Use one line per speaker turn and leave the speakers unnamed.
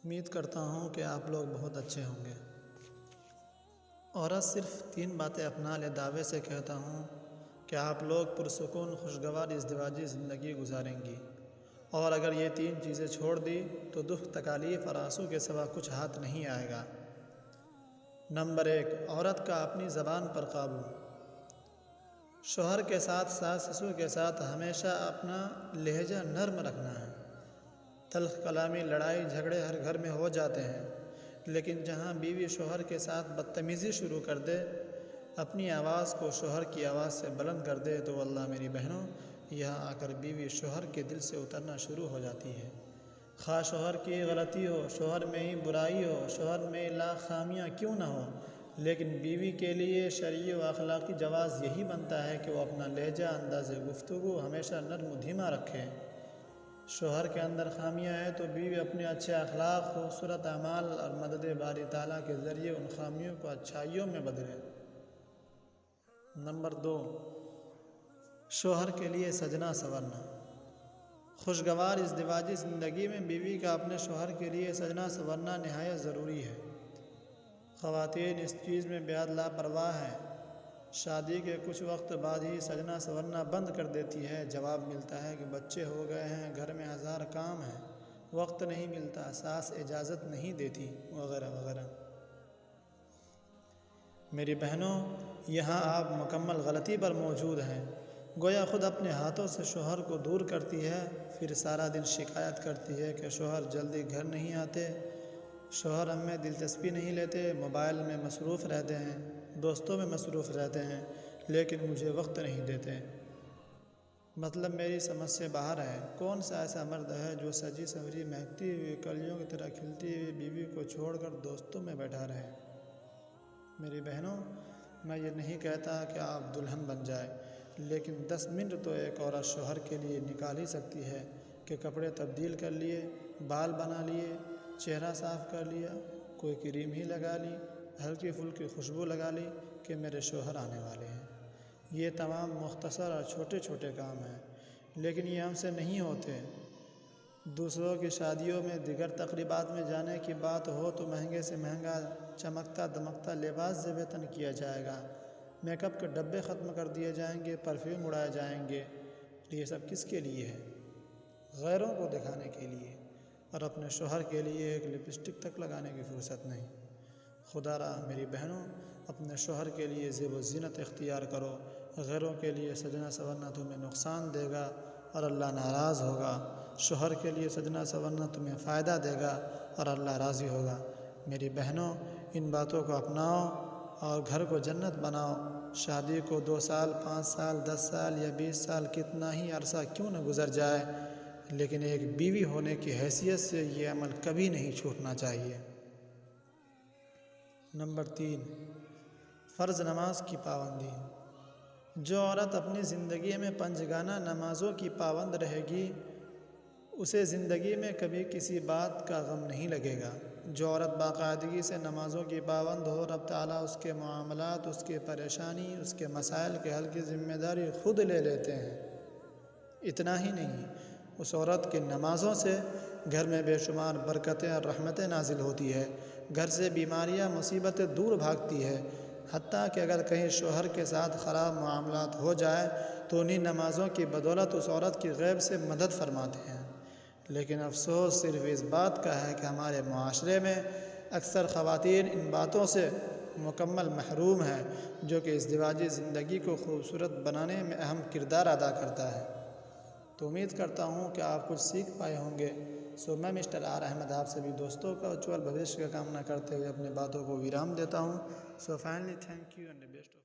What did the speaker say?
امید کرتا ہوں کہ آپ لوگ بہت اچھے ہوں گے۔ عورت صرف 3 باتیں اپنا لے، دعوے سے کہتا ہوں کہ آپ لوگ پرسکون خوشگوار ازدواجی زندگی گزاریں گی، اور اگر یہ 3 چیزیں چھوڑ دی تو دکھ، تکالیف اور آنسو کے سوا کچھ ہاتھ نہیں آئے گا۔ نمبر 1، عورت کا اپنی زبان پر قابو۔ شوہر کے ساتھ، ساس سسر کے ساتھ ہمیشہ اپنا لہجہ نرم رکھنا ہے۔ تلخ کلامی، لڑائی جھگڑے ہر گھر میں ہو جاتے ہیں، لیکن جہاں بیوی شوہر کے ساتھ بدتمیزی شروع کر دے، اپنی آواز کو شوہر کی آواز سے بلند کر دے، تو واللہ میری بہنوں، یہاں آ کر بیوی شوہر کے دل سے اترنا شروع ہو جاتی ہے۔ خواہ شوہر کی غلطی ہو، شوہر میں ہی برائی ہو، شوہر میں لاکھ خامیاں کیوں نہ ہو، لیکن بیوی کے لیے شرعی و اخلاقی جواز یہی بنتا ہے کہ وہ اپنا لہجہ، انداز گفتگو ہمیشہ نرم و دھیما رکھے۔ شوہر کے اندر خامیاں ہیں تو بیوی اپنے اچھے اخلاق، خوبصورت اعمال اور مدد باری تعالیٰ کے ذریعے ان خامیوں کو اچھائیوں میں بدلے۔ نمبر 2، شوہر کے لیے سجنا سنورنا۔ خوشگوار ازدواجی زندگی میں بیوی کا اپنے شوہر کے لیے سجنا سنورنا نہایت ضروری ہے۔ خواتین اس چیز میں بیحد لاپرواہ ہیں، شادی کے کچھ وقت بعد ہی سجنا سنورنا بند کر دیتی ہے۔ جواب ملتا ہے کہ بچے ہو گئے ہیں، گھر میں ہزار کام ہیں، وقت نہیں ملتا، ساس اجازت نہیں دیتی، وغیرہ وغیرہ۔ میری بہنوں، یہاں آپ مکمل غلطی پر موجود ہیں۔ گویا خود اپنے ہاتھوں سے شوہر کو دور کرتی ہے، پھر سارا دن شکایت کرتی ہے کہ شوہر جلدی گھر نہیں آتے، شوہر ہم میں دلچسپی نہیں لیتے، موبائل میں مصروف رہتے ہیں، دوستوں میں مصروف رہتے ہیں، لیکن مجھے وقت نہیں دیتے۔ مطلب میری سمجھ سے باہر ہے۔ کون سا ایسا مرد ہے جو سجی سنوری، مہکتی ہوئی کلیوں کی طرح کھلتی ہوئی بیوی کو چھوڑ کر دوستوں میں بیٹھا رہے؟ میری بہنوں، میں یہ نہیں کہتا کہ آپ دلہن بن جائیں، لیکن 10 منٹ تو ایک عورت شوہر کے لیے نکال ہی سکتی ہے کہ کپڑے تبدیل کر لیے، بال بنا لیے، چہرہ صاف کر لیا، کوئی کریم ہی لگا لی، ہلکی پھلکی خوشبو لگا لی کہ میرے شوہر آنے والے ہیں۔ یہ تمام مختصر اور چھوٹے چھوٹے کام ہیں، لیکن یہ ہم سے نہیں ہوتے۔ دوسروں کی شادیوں میں، دیگر تقریبات میں جانے کی بات ہو تو مہنگے سے مہنگا، چمکتا دمکتا لباس زیب تن کیا جائے گا، میک اپ کے ڈبے ختم کر دیے جائیں گے، پرفیوم اڑائے جائیں گے۔ یہ سب کس کے لیے ہے؟ غیروں کو دکھانے کے لیے، اور اپنے شوہر کے لیے ایک لپسٹک تک لگانے کی فرصت نہیں۔ خدا را میری بہنوں، اپنے شوہر کے لیے زیب و زینت اختیار کرو۔ غیروں کے لیے سجنا سنورنا تمہیں نقصان دے گا اور اللہ ناراض ہوگا۔ شوہر کے لیے سجنا سنورنا تمہیں فائدہ دے گا اور اللہ راضی ہوگا۔ میری بہنوں، ان باتوں کو اپناؤ اور گھر کو جنت بناؤ۔ شادی کو 2 سال، 5 سال، 10 سال یا 20 سال، کتنا ہی عرصہ کیوں نہ گزر جائے، لیکن ایک بیوی ہونے کی حیثیت سے یہ عمل کبھی نہیں چھوٹنا چاہیے۔ نمبر 3، فرض نماز کی پابندی۔ جو عورت اپنی زندگی میں 5 گانہ نمازوں کی پابند رہے گی، اسے زندگی میں کبھی کسی بات کا غم نہیں لگے گا۔ جو عورت باقاعدگی سے نمازوں کی پابند ہو، رب تعالیٰ اس کے معاملات، اس کی پریشانی، اس کے مسائل کے حل کی ذمہ داری خود لے لیتے ہیں۔ اتنا ہی نہیں، اس عورت کی نمازوں سے گھر میں بے شمار برکتیں اور رحمتیں نازل ہوتی ہے، گھر سے بیماریاں، مصیبتیں دور بھاگتی ہے۔ حتیٰ کہ اگر کہیں شوہر کے ساتھ خراب معاملات ہو جائے تو انہی نمازوں کی بدولت اس عورت کی غیب سے مدد فرماتے ہیں۔ لیکن افسوس صرف اس بات کا ہے کہ ہمارے معاشرے میں اکثر خواتین ان باتوں سے مکمل محروم ہیں، جو کہ ازدواجی زندگی کو خوبصورت بنانے میں اہم کردار ادا کرتا ہے۔ تو امید کرتا ہوں کہ آپ کچھ سیکھ پائے ہوں گے۔ میں مسٹر آر احمد آپ سبھی دوستوں کا اجول بھوشیہ کا کامنا کرتے ہوئے اپنی باتوں کو ویرام دیتا ہوں۔ Finally thank you and best of